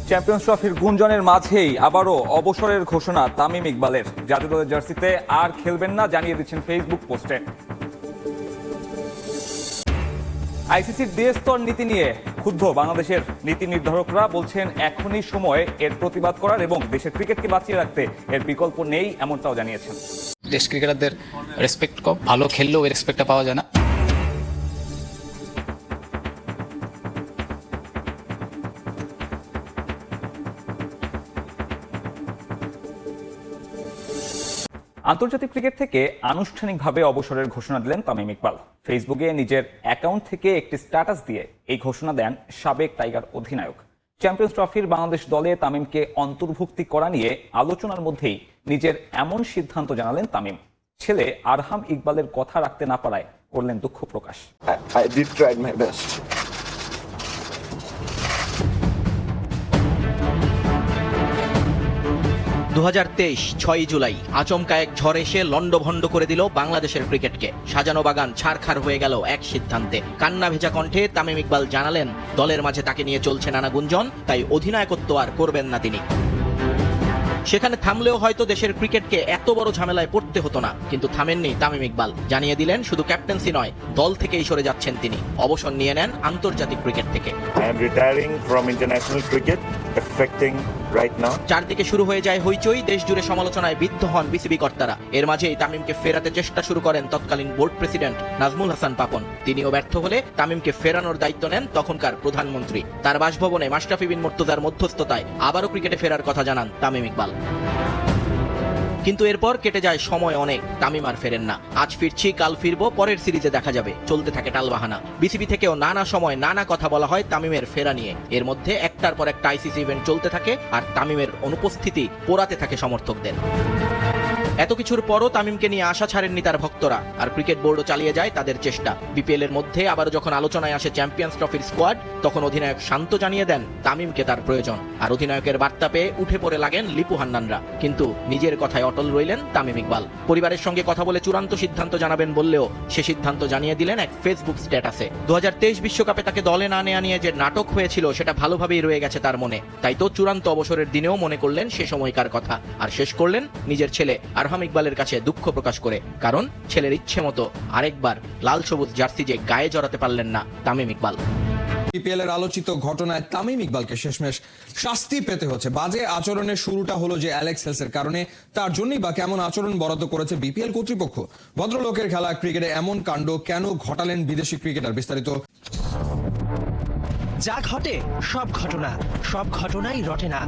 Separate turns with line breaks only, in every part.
Champions ট্রফির গুঞ্জনের মাঝেই আবারও অবসরের ঘোষণা তামিম ইকবালের। জাতীয় দলের জার্সিতে আর খেলবেন না জানিয়ে দিচ্ছেন ফেসবুক পোস্টে। আইসিসির দ্বিস্তর নীতি নিয়ে ক্ষুব্ধ বাংলাদেশের নীতি নির্ধারকরা বলছেন এখনই সময় এর প্রতিবাদ করার এবং দেশের ক্রিকেটকে বাঁচিয়ে রাখতে এর বিকল্প নেই, এমনটাও জানিয়েছেন।
দেশ ক্রিকেটারদের রেসপেক্ট কম, ভালো খেললেও এই রেসপেক্টটা পাওয়া যায় না।
আন্তর্জাতিক ক্রিকেট থেকে আনুষ্ঠানিকভাবে অবসরের ঘোষণা দিলেন তামিম ইকবাল। ফেসবুকে নিজের অ্যাকাউন্ট থেকে একটি স্ট্যাটাস দিয়ে এই ঘোষণা দেন সাবেক টাইগার অধিনায়ক। চ্যাম্পিয়ন্স ট্রফির বাংলাদেশ দলে তামিমকে অন্তর্ভুক্তি করা নিয়ে আলোচনার মধ্যেই নিজের এমন সিদ্ধান্ত জানালেন তামিম। ছেলে আরহাম ইকবালের কথা রাখতে না পারায় করলেন দুঃখ প্রকাশ।
I did try my best.
2023 6 July আচমকা এক ঝড় এসে লন্ডভন্ড করে দিল বাংলাদেশের ক্রিকেটকে। সাজানো বাগান ছারখার হয়ে গেল এক সিদ্ধান্তে। কান্না ভেজা কণ্ঠে তামিম ইকবাল জানালেন দলের মাঝে তাকে নিয়ে চলছে নানা গুঞ্জন, তাই অধিনায়কত্ব আর করবেন না তিনি। সেখানে থামলেও হয়তো দেশের ক্রিকেটকে এত বড় ঝামেলায় পড়তে হতো না, কিন্তু থামেননি তামিম ইকবাল। জানিয়ে দিলেন শুধু ক্যাপ্টেন্সি নয়, দল থেকেই সরে যাচ্ছেন তিনি, অবসর নিয়ে নেন আন্তর্জাতিক ক্রিকেট থেকে।
I am retiring from international cricket, effecting right now.
চারদিকে শুরু হয়ে যায় হইচই, দেশ জুড়ে সমালোচনায় বিদ্ধ হন বিসিবি কর্তারা। এর মাঝেই তামিমকে ফেরাতে চেষ্টা শুরু করেন তৎকালীন বোর্ড প্রেসিডেন্ট নাজমুল হাসান পাপন। তিনিও ব্যর্থ হলে তামিমকে ফেরানোর দায়িত্ব নেন তখনকার প্রধানমন্ত্রী। তার বাসভবনে মাশরাফি বিন মুর্তজার মধ্যস্থতায় আবারও ক্রিকেটে ফেরার কথা জানান তামিম ইকবাল। কিন্তু এরপর কেটে যায় সময় অনেক, তামিম আর ফেরেন না। আজ ফিরছি, কাল ফিরবো, পরের সিরিজে দেখা যাবে, চলতে থাকে টালবাহানা। বিসিবি থেকেও নানা সময় নানা কথা বলা হয় তামিমের ফেরা নিয়ে। এর মধ্যে একটার পর একটা আইসিসি ইভেন্ট চলতে থাকে আর তামিমের অনুপস্থিতি পোড়াতে থাকে সমর্থকদের। এত কিছুর পরও তামিমকে নিয়ে আশা ছাড়েননি তার ভক্তরা, আর ক্রিকেট বোর্ডও চালিয়ে যায় তাদের চেষ্টা। বিপিএল এর মধ্যে আবারও যখন আলোচনায় আসে চ্যাম্পিয়ন্স ট্রফির স্কোয়াড, তখন অধিনায়ক শান্ত জানিয়ে দেন তামিমকে তার প্রয়োজন। আর অধিনায়কের বার্তা পেয়ে উঠে পড়ে লাগেন লিপু হান্নানরা, কিন্তু নিজের কথায় অটল রইলেন তামিম ইকবাল। পরিবারের সঙ্গে কথা বলে চূড়ান্ত সিদ্ধান্ত জানাবেন বললেও সে সিদ্ধান্ত জানিয়ে দিলেন এক ফেসবুক স্ট্যাটাসে। 2023 বিশ্বকাপে তাকে দলে না নেওয়া নিয়ে যে নাটক হয়েছিল সেটা ভালোভাবেই রয়ে গেছে তার মনে, তাই তো চূড়ান্ত অবসরের দিনেও মনে করলেন সে সময়কার কথা। আর শেষ করলেন নিজের ছেলে আরহাম ইকবালের কাছে দুঃখ প্রকাশ করে, কারণ ছেলের ইচ্ছে মতো আরেকবার লাল সবুজ জার্সি যে গায়ে জড়াতে পারলেন না তামিম ইকবাল।
বিপিএল এর আলোচিত ঘটনায় তামিম ইকবালকে শেষমেশ শাস্তি পেতে হচ্ছে। বাজে আচরণের শুরুটা হলো যে অ্যালেক্স হেলসের কারণে, তার জন্যই বা কেমন আচরণ বরাদ্দ করেছে বিপিএল কর্তৃপক্ষ। ভদ্রলোকের খেলা ক্রিকেটে এমন কাণ্ড কেন ঘটালেন বিদেশি ক্রিকেটার? বিস্তারিত।
যা ঘটে সব ঘটনাই রটে না।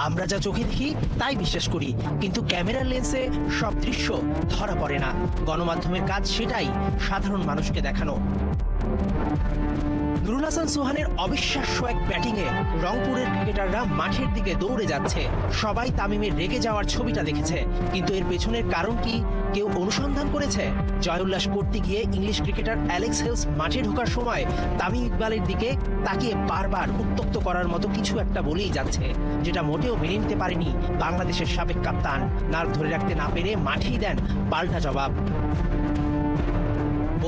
আমরা যা চোখে দেখি তাই বিশ্বাস করি, কিন্তু ক্যামেরার লেন্সে সব দৃশ্য ধরা পড়ে না। গণমাধ্যমের কাজ সেটাই, সাধারণ মানুষকে দেখানো। নুরুল হাসান সোহানের অবিশ্বাস্য এক ব্যাটিংয়ে রংপুরের ক্রিকেটাররা মাঠের দিকে দৌড়ে যাচ্ছে। সবাই তামিমের রেগে যাওয়ার ছবিটা দেখেছে, কিন্তু এর পেছনের কারণ কি কেউ অনুসন্ধান করেছে? জয় উল্লাস করতে গিয়ে ইংলিশ ক্রিকেটার অ্যালেক্স হেলস মাঠে ঢোকার সময় তামিম ইকবালের দিকে তাকিয়ে বারবার উত্তক্ত করার মতো কিছু একটা বলেই যাচ্ছে, যেটা মোটেও মেনে নিতে পারেনি বাংলাদেশের সাবেক কাপ্তান। নার্ভ ধরে রাখতে না পেরে মাঠেই দেন পাল্টা জবাব।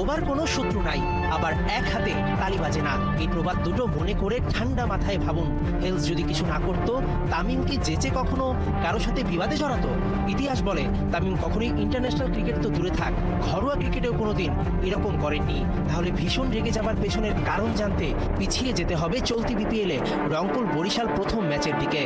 ওভার কোনো শত্রু নাই, আবার এক হাতে তালি বাজে না, এই প্রবাদ দুটো মনে করে ঠান্ডা মাথায় ভাবুন। হেলস যদি কিছু না করতো, তামিম কি যেচে কখনো কারো সাথে বিবাদে জড়াতো? ইতিহাস বলে তামিম কখনোই ইন্টারন্যাশনাল ক্রিকেট তো দূরে থাক, ঘরোয়া ক্রিকেটেও কোনোদিন এরকম করেননি। তাহলে ভীষণ রেগে যাবার পেছনের কারণ জানতে পিছিয়ে যেতে হবে চলতি বিপিএলে রংপুর বরিশাল প্রথম ম্যাচের দিকে।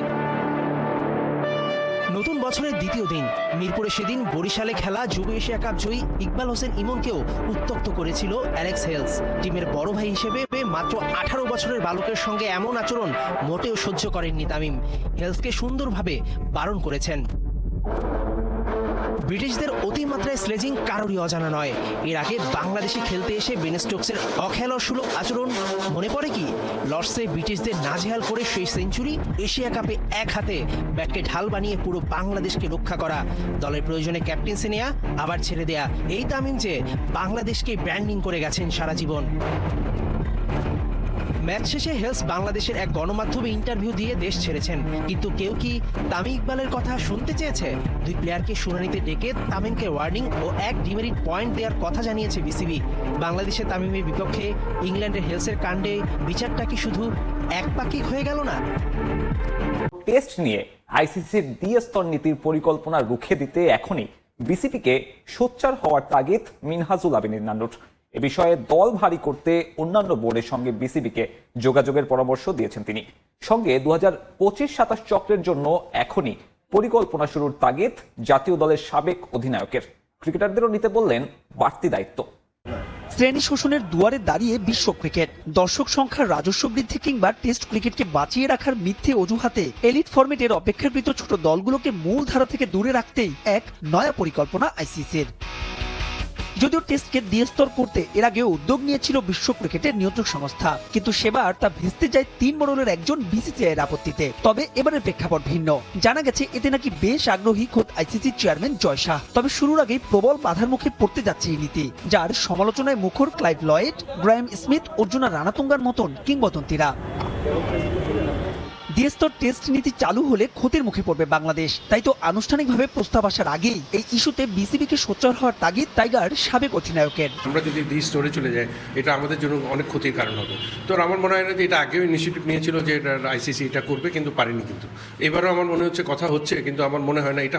নতুন বছরের দ্বিতীয় দিন, মিরপুরে সেদিন বরিশালে খেলা যুব এশিয়া কাপ জয়ী ইকবাল হোসেন ইমনকেও উত্তক্ত করেছিল অ্যালেক্স হেলস। টিমের বড় ভাই হিসেবে মাত্র 18 বছরের বালকের সঙ্গে এমন আচরণ মোটেও সহ্য করেননি তামিম। হেলসকে সুন্দরভাবে বারণ করেছেন। ব্রিটিশদের অতিমাত্রায় স্লেজিং কারোরই অজানা নয়। এর আগে বাংলাদেশে খেলতে এসে বেন স্টোকসের অখেলাসুলভ আচরণ মনে পড়ে কি? লর্ডসে ব্রিটিশদের নাজেহাল করে সেই সেঞ্চুরি, এশিয়া কাপে এক হাতে ব্যাটকে ঢাল বানিয়ে পুরো বাংলাদেশকে রক্ষা করা, দলের প্রয়োজনে ক্যাপ্টেন্সি নেয়া আবার ছেড়ে দেয়া, এই তামিম যে বাংলাদেশকে ব্র্যান্ডিং করে গেছেন সারা জীবন। ম্যাচ শেষে হেলস বাংলাদেশের এক গণমাধ্যমে ইন্টারভিউ দিয়ে দেশ ছেড়েছেন, কিন্তু কেউ কি তামিম ইকবালের কথা শুনতে চেয়েছে? দুই প্লেয়ারকে শুনানিতে ডেকে তামিমকে ওয়ার্নিং ও এক ডিমেরিট পয়েন্ট দেওয়ার কথা জানিয়েছে বিসিবি। বাংলাদেশে তামিমের বিপক্ষে ইংল্যান্ডের হেলসের কাণ্ডে বিচারটা কি শুধু একপাক্ষিক হয়ে গেল না?
টেস্ট নিয়ে আইসিসির দ্বি-স্তর নীতির পরিকল্পনা রুখে দিতে এখনই বিসিবিকে সোচ্চার হওয়ার তাগিদ মিনহাজুল আবেদিন নান্নুর। এ বিষয়ে দল ভারী করতে অন্যান্য বোর্ডের সঙ্গে বিসিবিকে যোগাযোগের পরামর্শ দিয়েছেন তিনি। সঙ্গে 2025-27 চক্রের জন্য এখনই পরিকল্পনা শুরুর তাগিদ জাতীয় দলের সাবেক অধিনায়কের। ক্রিকেটারদেরও নিতে বললেন বাড়তি দায়িত্ব।
শ্রেণী শোষণের দুয়ারে দাঁড়িয়ে বিশ্ব ক্রিকেট, দর্শক সংখ্যার রাজস্ব বৃদ্ধি কিংবা টেস্ট ক্রিকেটকে বাঁচিয়ে রাখার মিথ্যে অজুহাতে এলিট ফরম্যাটের অপেক্ষাকৃত ছোট দলগুলোকে মূল ধারা থেকে দূরে রাখতেই এক নয়া পরিকল্পনা আইসিসির। যদিও টেস্টকে দ্বিস্তর করতে এর আগে উদ্যোগ নিয়েছিল বিশ্ব ক্রিকেটের নিয়ন্ত্রক সংস্থা, কিন্তু সেবার তা ভেস্তে যায় 3 মোড়লের একজন বিসিসিআইয়ের আপত্তিতে। তবে এবারের প্রেক্ষাপট ভিন্ন। জানা গেছে এতে নাকি বেশ আগ্রহী খোদ আইসিসির চেয়ারম্যান জয় শাহ। তবে শুরুর আগেই প্রবল বাধার মুখে পড়তে যাচ্ছে এই নীতি, যার সমালোচনায় মুখর ক্লাইভ লয়েড, গ্রায়াম স্মিথ, অর্জুনা রানাতুঙ্গার মতন কিংবদন্তিরা। দ্বিস্তর টেস্ট নীতি চালু হলে ক্ষতির মুখে পড়বে বাংলাদেশ। তাই তো আনুষ্ঠানিকভাবে প্রস্তাব আসার আগেই এই ইস্যুতে বিসিবিকে সোচ্চার হওয়ার তাগিদ টাইগার সাবেক অধিনায়কের।
আমরা যদি দ্বিস্তরে চলে যাই এটা আমাদের জন্য অনেক ক্ষতির কারণ হবে। তো আমার মনে হয় না যে এটা আগেও ইনিশিয়েটিভ নিয়েছিল যে এটা আইসিসি এটা করবে, কিন্তু পারেনি। কিন্তু এবারও আমার মনে হচ্ছে কথা হচ্ছে, কিন্তু আমার মনে হয় না এটা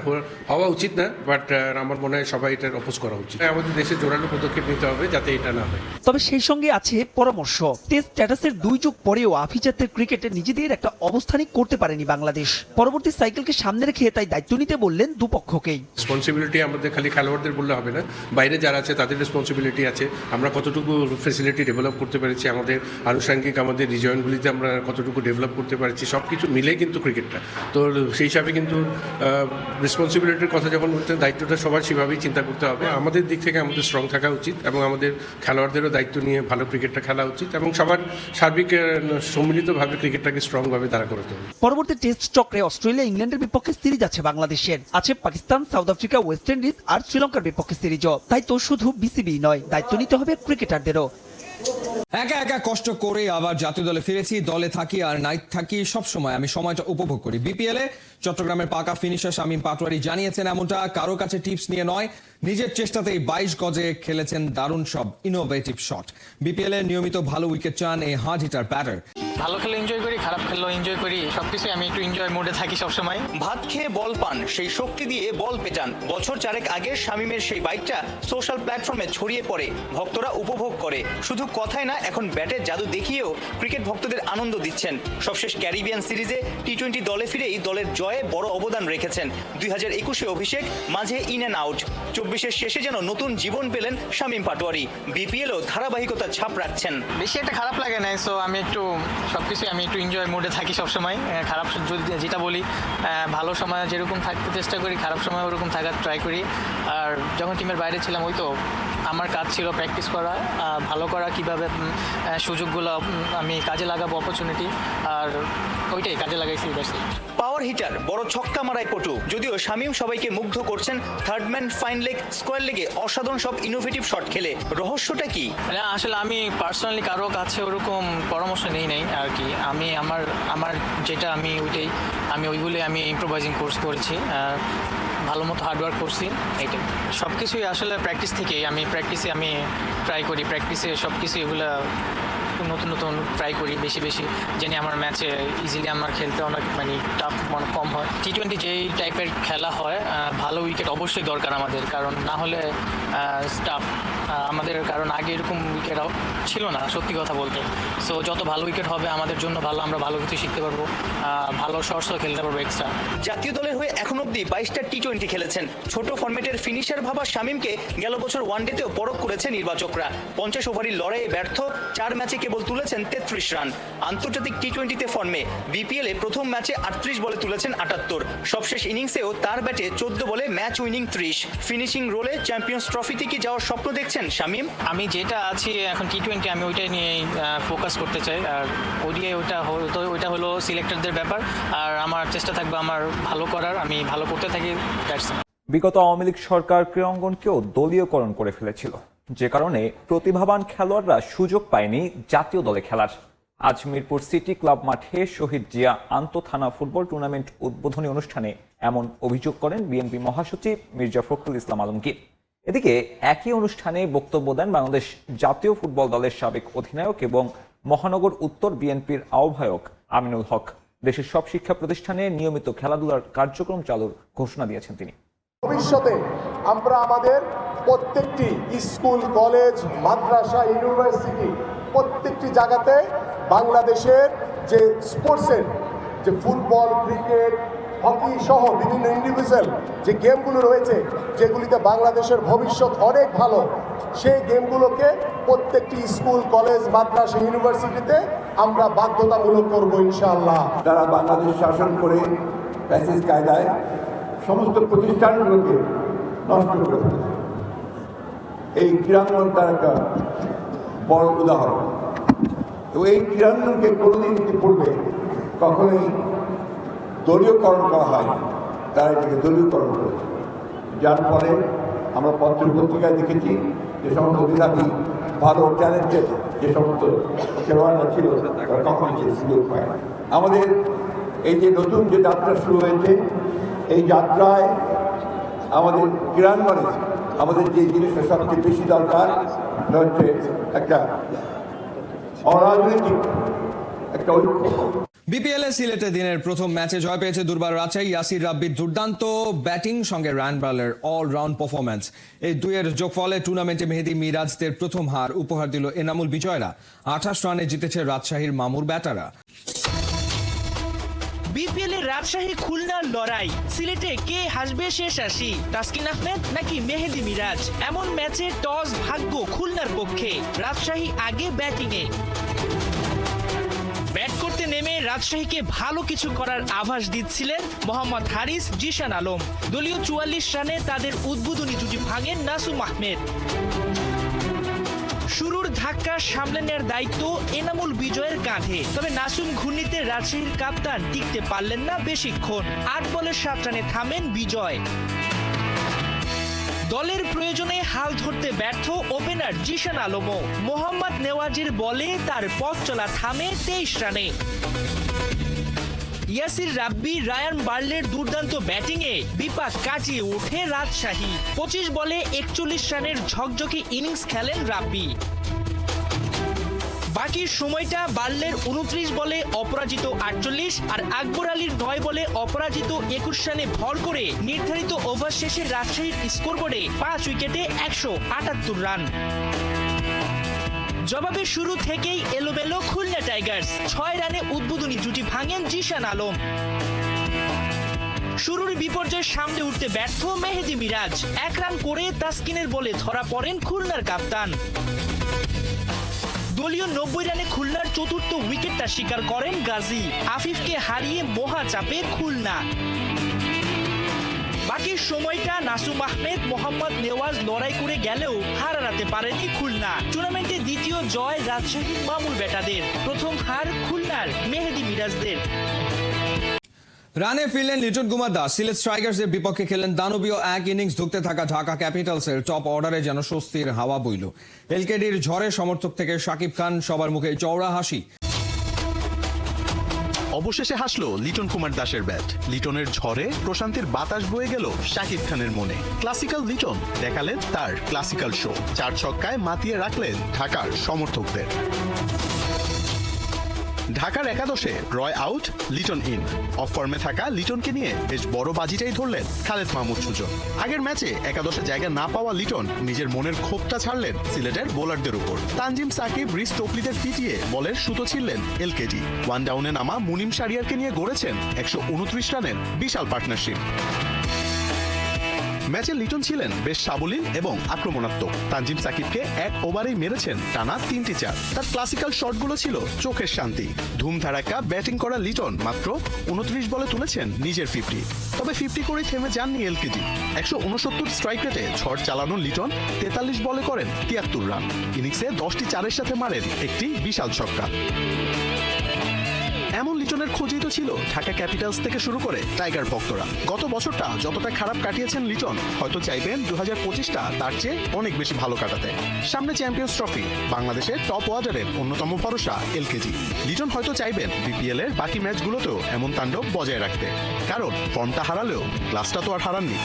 হওয়া উচিত না। বাট আমার মনে হয় সবাই এটার অপোজ করা উচিত। আমাদের দেশে জোরালো পদক্ষেপ নিতে হবে যাতে এটা না হয়।
তবে সেই সঙ্গে আছে পরামর্শ। টেস্ট স্ট্যাটাসের 2 যুগ পরেও আভিজাত্যের ক্রিকেটে নিজেদের একটা অবস্থানই করতে পারেনি বাংলাদেশ। পরবর্তী সাইকেলকে সামনে রেখে তাই দায়িত্ব নিতে বললেন দুপক্ষকেই।
রেসপন্সিবিলিটি আমাদের খালি খেলোয়াড়দের বললে হবে না, বাইরে যারা আছে তাদের রেসপন্সিবিলিটি আছে। আমরা কতটুকু ফেসিলিটি ডেভেলপ করতে পেরেছি, আমাদের আনুষঙ্গিক আমাদের রিজনগুলিতে আমরা কতটুকু ডেভেলপ করতে পেরেছি, সব কিছু মিলে কিন্তু ক্রিকেটটা। তো সেই হিসাবে কিন্তু রেসপন্সিবিলিটির কথা যখন বলতে, দায়িত্বটা সবার সেভাবেই চিন্তা করতে হবে। আমাদের দিক থেকে আমাদের স্ট্রং থাকা উচিত এবং আমাদের খেলোয়াড়দেরও দায়িত্ব নিয়ে ভালো ক্রিকেটটা খেলা উচিত এবং সবার সার্বিক সম্মিলিতভাবে ক্রিকেটটাকে স্ট্রংভাবে দাঁড়া করাতে হবে।
পরবর্তী টেস্ট চক্রে অস্ট্রেলিয়া, ইংল্যান্ডের বিপক্ষে সিরিজ আছে বাংলাদেশের, আছে Pakistan, South Africa, West Indies আর শ্রীলঙ্কার বিপক্ষে সিরিজও। তাই তো শুধু বিসিবি নয়, দায়িত্ব নিতে হবে ক্রিকেটারদেরও।
একা একা কষ্ট করে আবার জাতীয় দলে ফিরেছি, দলে থাকি আর নাইট থাকি, সবসময় আমি সময়টা উপভোগ করি। বিপিএল এ চট্টগ্রামের পাকা ফিনিশার শামীম পাটোয়ারি জানিয়েছেন এমনটা। কারো কাছে টিপস নিয়ে নয়, নিজের চেষ্টাতেই 22 গজে খেলেছেন দারুণ সব ইনোভেটিভ শট। বিপিএল এ নিয়মিত ভালো উইকেট চান এই হার্ড হিটার ব্যাটার।
ভালো খেলে এনজয় করি, খারাপ খেললেও এনজয় করি, সবকিছু আমি একটু এনজয় মোডে থাকি সবসময়।
ভাত খেয়ে বল পান, সেই শক্তি দিয়ে বল পেটান। বছর 4 আগে শামীমের সেই বাইকটা সোশ্যাল প্ল্যাটফর্মে ছড়িয়ে পড়ে, ভক্তরা উপভোগ করে। শুধু কথায় না, এখন ব্যাটের জাদু দেখিয়েও ক্রিকেট ভক্তদের আনন্দ দিচ্ছেন। সবশেষ ক্যারিবিয়ান সিরিজে টি-20 দলে ফিরেই দলের জয়ে বড় অবদান রেখেছেন। 2021-এ অভিষেক, মাঝে ইন অ্যান্ড আউট। 24-এর শেষে যেন নতুন জীবন পেলেন শামীম পাটোয়ারি। বিপিএলও ধারাবাহিকতার ছাপ রাখছেন।
বেশি একটা খারাপ লাগে না, সো আমি একটু সবকিছু আমি একটু এনজয় মোডে থাকি সবসময়। খারাপ যদি যেটা বলি, ভালো সময় যেরকম থাকতে চেষ্টা করি, খারাপ সময় ওরকম থাকার ট্রাই করি। আর যখন টিমের বাইরে ছিলাম, ওই তো আমার কাজ ছিল প্র্যাকটিস করা, ভালো করা, কিভাবে সুযোগগুলো আমি কাজে লাগাবো, অপরচুনিটি, আর ওইটাই কাজে লাগাইছি।
পাওয়ার হিটার, বড় ছক্কা মারায় পটু। যদিও শামীম সবাইকে মুগ্ধ করছেন third man, fine leg, square লেগে অসাধারণ সব ইনোভেটিভ শট খেলে। রহস্যটা কি?
আসলে আমি পার্সোনালি কারো কাছে ওরকম পরামর্শ নেই আর কি। আমি আমার যেটা আমি ওইগুলোই আমি ইম্প্রোভাইজিং কোর্স করেছি, ভালো মতো হার্ডওয়ার্ক করছি। এইটাই সব কিছুই আসলে প্র্যাকটিস থেকেই। আমি ট্রাই করি, প্র্যাকটিসে সব কিছু এগুলো নতুন ট্রাই করি, বেশি জানি আমার ম্যাচে ইজিলি আমার খেলতে অনেক টাফ কম হয়। টি-20 যেই টাইপের খেলা হয়, ভালো উইকেট অবশ্যই দরকার আমাদের, কারণ না হলে স্টাফ আমাদের, কারণ আগে এরকম উইকেট ছিল না সত্যি কথা বলতে। সো যত ভালো উইকেট হবে আমাদের জন্য ভালো, আমরা ভালো কিছু শিখতে পারবো, ভালো শর্টসও খেলতে পারবো এক্সট্রা।
জাতীয় দলের হয়ে এখন অব্দি 22টা টি-20 খেলেছেন। ছোট ফরম্যাটের ফিনিশার ভাবা শামীমকে গেল বছর ওয়ানডেতেও পরখ করেছে নির্বাচকরা। 50 ওভারের লড়াইয়ে ব্যর্থ, 4 ম্যাচে কেবল তুলেছেন 33 রান। আন্তর্জাতিক টি-20তে ফর্মে, বিপিএলে প্রথম ম্যাচে 38 বলে তুলেছেন 78। সবশেষ ইনিংসেও তার ব্যাটে 14 বলে ম্যাচ উইনিং 30। ফিনিশিং রোলে চ্যাম্পিয়ন্স ট্রফিতে কি যাওয়ার স্বপ্ন দেখছেন শামীম?
আমি যেটা আছি এখন টি-20, আমি ওইটাই নিয়ে ফোকাস করতে চাই। আর ওডিআই ওইটা হলো সিলেক্টরদের ব্যাপার, আর আমার চেষ্টা থাকবে আমার ভালো করার, আমি ভালো করতে থাকি।
বিগত আওয়ামী লীগ সরকার ক্রীড়াঙ্গনকেও দলীয়করণ করে ফেলেছিল, যে কারণে প্রতিভাবান খেলোয়াড়রা সুযোগ পায়নি জাতীয় দলে খেলার। আজ মিরপুর সিটি ক্লাব মাঠে শহীদ জিয়া আন্তঃথানা ফুটবল টুর্নামেন্ট উদ্বোধনী অনুষ্ঠানে এমন অভিযোগ করেন বিএনপি মহাসচিব মির্জা ফখরুল ইসলাম আলমগীর। এদিকে একই অনুষ্ঠানে বক্তব্য দেন বাংলাদেশ জাতীয় ফুটবল দলের সাবেক অধিনায়ক এবং মহানগর উত্তর বিএনপির আহ্বায়ক আমিনুল হক। দেশের সব শিক্ষা প্রতিষ্ঠানে নিয়মিত খেলাধুলার কার্যক্রম চালুর ঘোষণা দিয়েছেন তিনি।
ভবিষ্যতে আমরা আমাদের প্রত্যেকটি স্কুল, কলেজ, মাদ্রাসা, ইউনিভার্সিটি প্রত্যেকটি জায়গাতে বাংলাদেশের যে স্পোর্টসের যে ফুটবল, ক্রিকেট, হকি সহ বিভিন্ন ইন্ডিভিজুয়াল যে গেমগুলো রয়েছে, যেগুলিতে বাংলাদেশের ভবিষ্যৎ অনেক ভালো, সেই গেমগুলোকে প্রত্যেকটি স্কুল, কলেজ, মাদ্রাসা, ইউনিভার্সিটিতে আমরা বাধ্যতামূলক করবো ইনশাআল্লাহ।
তারা বাংলাদেশ শাসন করে প্যাসেজ কায়দায় সমস্ত প্রতিষ্ঠানগুলোকে নষ্ট করে ফেলেছে। এই ক্রীড়াঙ্গন তার একটা বড় উদাহরণ। তো এই ক্রীড়াঙ্গনকে কোনোদিন পূর্বে কখনোই দলীয়করণ করা হয়নি, তারা এটাকে দলীয়করণ করেছে, যার ফলে আমরা পত্র পত্রিকায় দেখেছি যে সমস্ত মেধাবী ভালো ট্যালেন্টেড যে সমস্ত খেলোয়াড়রা ছিল তারা কখনোই সে সুযোগ পায় না। আমাদের এই যে নতুন যে যাত্রা শুরু হয়েছে, এই যাত্রায় আমাদের ক্রীড়াঙ্গনে আমাদের যে জিনিসটা সবচেয়ে বেশি দরকার সেটা হচ্ছে একটা অরাজনৈতিক একটা ঐক্য।
বিপিএল এ সিলেটে দিনের প্রথম ম্যাচে জয় পেয়েছে দুর্বার রাজশাহী। ইয়াসির রাব্বির দুর্দান্ত ব্যাটিং সঙ্গে রায়ান বার্লের অলরাউন্ড পারফরম্যান্স, এই দুইয়ের যোগফলে টুর্নামেন্টে মেহেদী মিরাজদের প্রথম হার উপহার দিল এনামুল বিজয়রা। 28 রানে জিতেছে রাজশাহীর মামুর ব্যাটাররা।
বিপিএল এর রাজশাহী খুলনার লড়াই, সিলেটে কে হাসবে শেষ আসি, তাসকিন আহমেদ নাকি মেহেদী মিরাজ? এমন ম্যাচে টস ভাগ্য খুলনার পক্ষে, রাজশাহী আগে ব্যাটিংয়ে। ব্যাট করতে নেমে রাজশাহীকে ভালো কিছু করার আভাস দিচ্ছিলেন মোহাম্মদ হারিস, জিশান আলম। দলীয় 44 রানে তাদের উদ্বোধনী জুটি ভাঙেন নাসুম আহমেদ। শুরুর ধাক্কা সামলে নেওয়ার দায়িত্ব এনামুল বিজয়ের কাঁধে, তবে নাসুম ঘূর্ণিতে রাজশাহীর কাপ্তান টিকতে পারলেন না বেশিক্ষণ। 8 বলে 7 রানে থামেন বিজয়। দলের প্রয়োজনে হাল ধরতে ব্যর্থ ওপেনার জিশান আলমও। মোহাম্মদ নেওয়াজের বলে তার পথ চলা থামে 23 রানে। ইয়াসির রাব্বি, রায়ান বার্লের দুর্দান্ত ব্যাটিংয়ে বিপাক কাটিয়ে ওঠে রাজশাহী। 25 বলে 41 রানের ঝকঝকে ইনিংস খেলেন রাব্বি। বাকি সময়টা বার্লের 29 বলে অপরাজিত 48 আর আকবর আলীর 9 বলে অপরাজিত 21 রানে ভর করে নির্ধারিত ওভার শেষে রাজশাহীর স্কোরবোর্ডে 5 উইকেটে 178 রান। জবাবে শুরু থেকেই এলোমেলো খুলনা টাইগার্স। 6 রানে উদ্বোধনী জুটি ভাঙেন জিশান আলম। শুরুর বিপর্যয় সামনে উঠতে ব্যর্থ মেহেদী মিরাজ। 1 রান করে তাসকিনের বলে ধরা পড়েন খুলনার কাপ্তান। দলীয় 90 রানে খুলনার চতুর্থ উইকেটটা শিকার করেন গাজী। আফিফকে হারিয়ে মহা চাপে খুলনা। বাকি সময়টা নাসুম আহমেদ, মোহাম্মদ নেওয়াজ লড়াই করে গেলেও হার হারাতে পারেনি খুলনা। টুর্নামেন্টে দ্বিতীয় জয় রাজশাহীর মামুল ব্যাটাদের, প্রথম হার খুলনার মেহেদী মিরাজদের।
রানে ফিরলেন লিটন কুমার দাস। সিলেট স্ট্রাইকার্সের বিপক্ষে খেলেন দানবীয় এক ইনিংস। ধুঁকতে থাকা ঢাকা ক্যাপিটালসের টপ অর্ডারে যেন স্বস্তির হাওয়া বইল। এলকেডির ঝড়ে সমর্থক থেকে শাকিব খান, সবার মুখে চওড়া হাসি।
অবশেষে হাসলো লিটন কুমার দাসের ব্যাট। লিটনের ঝড়ে প্রশান্তির বাতাস বয়ে গেল শাকিব খানের মনে। ক্লাসিক্যাল লিটন দেখালেন তার ক্লাসিক্যাল শো। 4 ছক্কায় মাতিয়ে রাখলেন ঢাকার সমর্থকদের। ঢাকার একাদশে রয় আউট, লিটন ইন। অফ ফর্মে থাকা লিটনকে নিয়ে বেশ বড় বাজিটাই ধরলেন খালেদ মাহমুদ সুজন। আগের ম্যাচে একাদশে জায়গা না পাওয়া লিটন নিজের মনের ক্ষোভটা ছাড়লেন সিলেটের বোলারদের উপর। তানজিম সাকিব, রিস টোপলিদের পিটিয়ে বলের সুতো ছিঁড়লেন এলকেডি। 1 ডাউনে নামা মুনিম শারিয়ারকে নিয়ে গড়েছেন 129 রানের বিশাল পার্টনারশিপ। ম্যাচে লিটন ছিলেন বেশ সাবলীল এবং আক্রমণাত্মক। তানজিম সাকিবকে 1 ওভারেই মেরেছেন টানা 3টি 4। তার ক্লাসিক্যাল শটগুলো ছিল চোখের শান্তি। ধুমধারাক্কা ব্যাটিং করা লিটন মাত্র 29 বলে তুলেছেন নিজের 50। তবে 50 করেই থেমে যাননি এলকেডি। 169 স্ট্রাইক রেটে ঝড় চালানো লিটন 43 বলে করেন 73 রান। ইনিংসে 10টি 4-এর সাথে মারেন একটি বিশাল ছক্কা। এমন লিটনের খোঁজই তো ছিল ঢাকা ক্যাপিটালস থেকে শুরু করে টাইগার ভক্তরা। গত বছরটা যতটা খারাপ কাটিয়েছেন লিটন, হয়তো চাইবেন 2025টা তার চেয়ে অনেক বেশি ভালো কাটাতে। সামনে চ্যাম্পিয়ন্স ট্রফি, বাংলাদেশের টপ অর্ডারের অন্যতম ভরসা এলকেজি। লিটন হয়তো চাইবেন বিপিএল এর বাকি ম্যাচগুলোতেও এমন তাণ্ডব বজায় রাখতে, কারণ ফর্মটা হারালেও ক্লাসটা তো আর হারাননি।